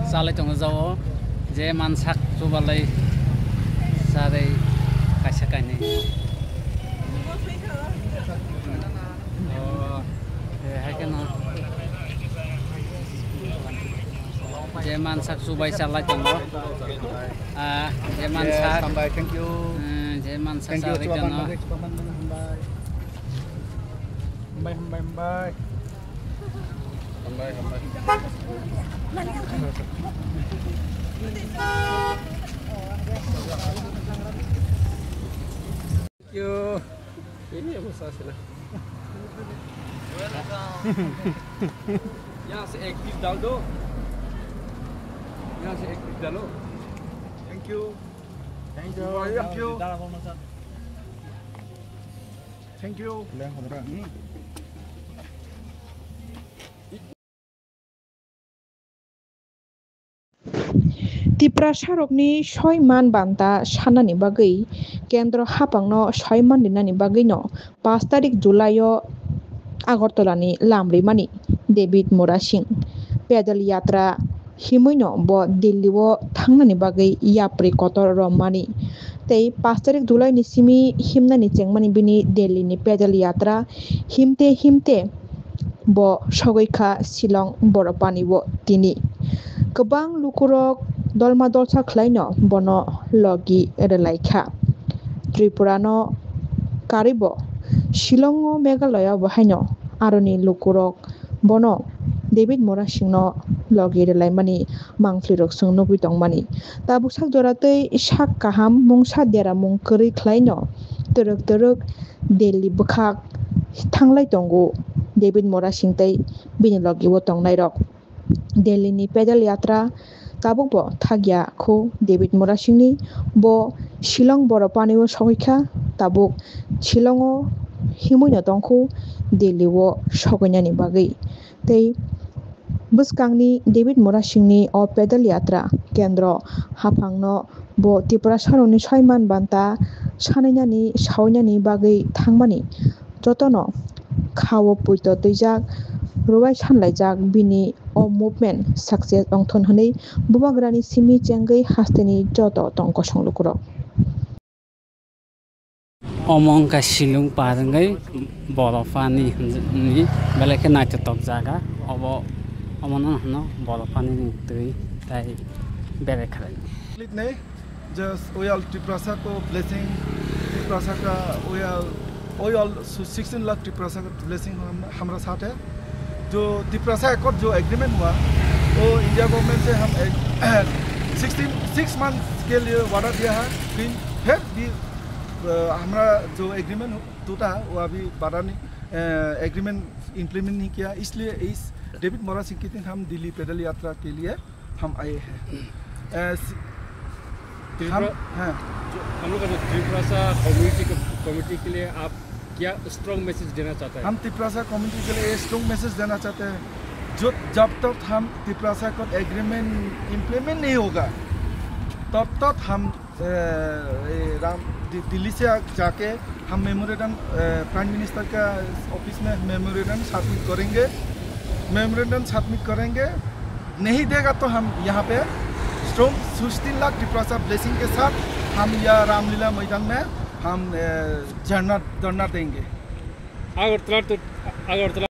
Salai tong jawo je mansak chubalai sarai kaisa kaini hai kana je mansak chubai salai tong je mansak thank you je mansak sarai tong bye Yo, ini apa salah? यहाँ से active डाल दो, यहाँ से active डालो। Thank you. Thank you. Thank you. Tipra Sharokni Shoyman Banta Shanani Bagai, Kendro Hapangno Shoyman Dinani Bagino, 5 tarik Julayo Agortolani Lamri Mani, David Morashing, Pedal Yatra, Himoino Bo Diliwo Tangani Bagai Yapri Kotor Romani. Tei 5 tarik Julai ni Simi Himnani Chengmani Bini Delhi ni Pedal Yatra, Himte Bo Shogoika Silong Boropani Bo Tini. Kebang lukurok dolma dolsa klaino bono logi relaikha Tripurano karibo Shilongo Meghalaya bahaino aroni lukurok bono David Morashingno logi relaimani mangflirok sungno bitongmani tabuk sak doratei sak kaham mungsa dera mung kri klaino teruk Delhi bukhak thanglai tongo David Morashing tei bini logi wo tongnai rok Delhi ni pedal yatra tabuk bo thagya ko David Morashingni bo Shillong Boropani o sohikha tabuk Shillongo himoino tongkho Delhi o sogoinani bagai tei buskangni David Morashingni o pedal yatra kendro hapangno bo Tripura Saroni Shoyman Banta sanainani saoinani bagai thangmani jotono khawo puito twijak ruwai sanlaijak bini o movement success ongthon hanei bubagrani simi chengai hasteni joto tongko songlukuro omong ka silung parangai borofani ni beleke naite tok jaga obo omono no borofani ni tui tai bere khare नहीं just oil Triprasa को blessing Triprasa का oil 16 lakh Triprasa का blessing हमारा साथ है जो Triprasa accord जो agreement हुआ वो इंडिया गवर्नमेंट से हम 6 मंथ के लिए वादा दिया है फिर भी हमारा जो एग्रीमेंट टूटा वो अभी वादा नहीं एग्रीमेंट इम्प्लीमेंट नहीं किया इसलिए इस डेविड मोरासिंग के दिन हम दिल्ली पैदल यात्रा के लिए हम आए हैं हम लोग जो त्रिपुरा कम्युनिटी के लिए आप क्या स्ट्रॉन्ग मैसेज देना चाहते हैं? हम त्रिपुरा कम्युनिटी के लिए स्ट्रॉन्ग मैसेज देना चाहते हैं जो जब तक हम त्रिपुरा का एग्रीमेंट इम्प्लीमेंट नहीं होगा तब तक हम दिल्ली से जाके हम मेमोरेंडम प्राइम मिनिस्टर का ऑफिस में मेमोरेंडम सबमिट करेंगे नहीं देगा तो हम यहाँ पे स्ट्रॉन्ग 16 लाख त्रिपुरा ब्लेसिंग के साथ हम यह रामलीला मैदान में हम धरना देंगे। अगरतला